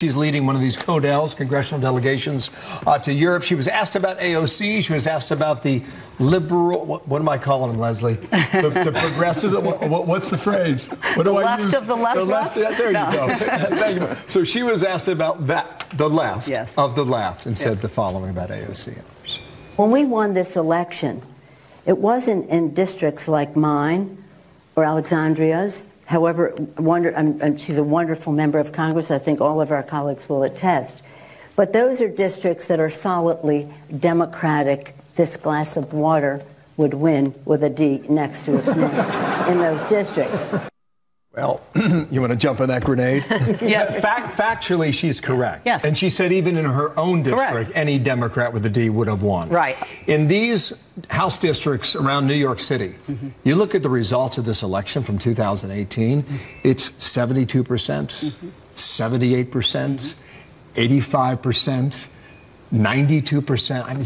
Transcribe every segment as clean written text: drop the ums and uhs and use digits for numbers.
She's leading one of these CODELs, congressional delegations, to Europe. She was asked about AOC. She was asked about the liberal, what am I calling them, Leslie? The progressive, what's the phrase? What do I use? Of the left? The left? There you go. Thank you. So she was asked about that, the left, yes, of the left, and said the following about AOC. When we won this election, it wasn't in districts like mine or Alexandria's. However, she's a wonderful member of Congress. I think all of our colleagues will attest. But those are districts that are solidly Democratic. This glass of water would win with a D next to its name in those districts. Well, you want to jump on that grenade? Yeah. Factually, she's correct. Yes. And she said even in her own district, correct, any Democrat with a D would have won. Right. In these House districts around New York City, you look at the results of this election from 2018, it's 72%, 78%, 85%, 92%. I mean,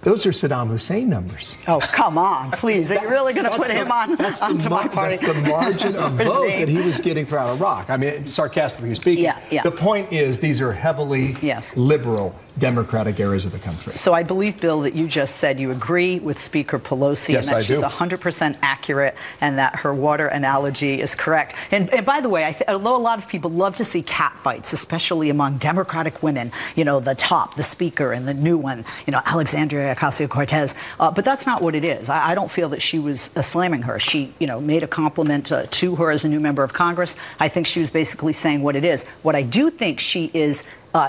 those are Saddam Hussein numbers. Oh, come on, please. Are you really going to put him onto my party? That's the margin of vote that he was getting throughout Iraq. I mean, sarcastically speaking. Yeah. The point is these are heavily liberal Democratic areas of the country. So I believe, Bill, that you just said you agree with Speaker Pelosi and that she's 100% accurate and that her water analogy is correct. And by the way, although a lot of people love to see catfights, especially among Democratic women, you know, the Speaker and the new one, you know, Alexandria Ocasio-Cortez, but that's not what it is. I don't feel that she was slamming her. She, you know, made a compliment to her as a new member of Congress. I think she was basically saying what it is. What I do think she is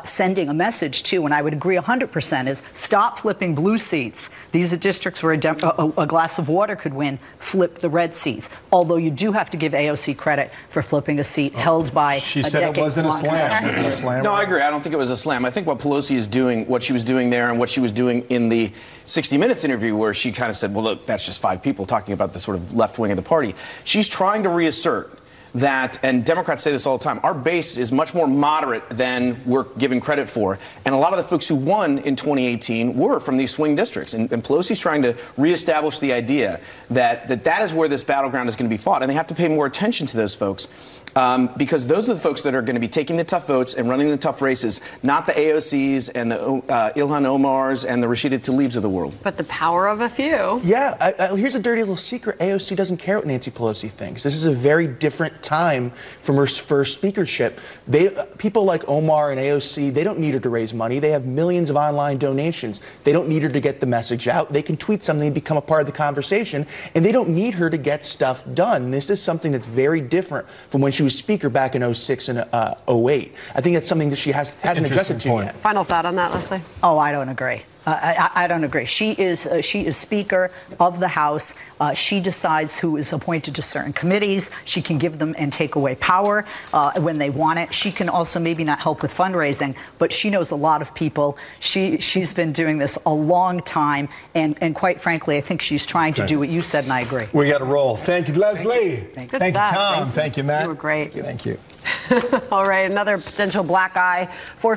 sending a message to, and I would agree 100%, is stop flipping blue seats. These are districts where a glass of water could win. Flip the red seats. Although you do have to give AOC credit for flipping a seat held by she said it wasn't a slam. Was it a slam? No, I agree. I don't think it was a slam. I think what Pelosi is doing, what she was doing there and what she was doing in the 60 Minutes interview where she kind of said, well, look, that's just 5 people talking about the sort of left wing of the party. She's trying to reassert that, and Democrats say this all the time, our base is much more moderate than we're given credit for. And a lot of the folks who won in 2018 were from these swing districts. And Pelosi's trying to reestablish the idea that is where this battleground is going to be fought. And they have to pay more attention to those folks. Because those are the folks that are going to be taking the tough votes and running the tough races, not the AOCs and the Ilhan Omars and the Rashida Tlaibs of the world. But the power of a few. Yeah. Here's a dirty little secret. AOC doesn't care what Nancy Pelosi thinks. This is a very different time from her first speakership. People like Omar and AOC, they don't need her to raise money. They have millions of online donations. They don't need her to get the message out. They can tweet something and become a part of the conversation. And they don't need her to get stuff done. This is something that's very different from when she was Speaker back in 06 and 08. I think that's something that she hasn't adjusted to yet. Final thought on that, Leslie? Oh, I don't agree. I don't agree. She is Speaker of the House. She decides who is appointed to certain committees. She can give them and take away power when they want it. She can also maybe not help with fundraising, but she knows a lot of people. She's been doing this a long time, and quite frankly, I think she's trying to do what you said, and I agree. We got to roll. Thank you, Leslie. Thank you, Tom. Thank you, Matt. You were great. Thank you. All right, another potential black eye for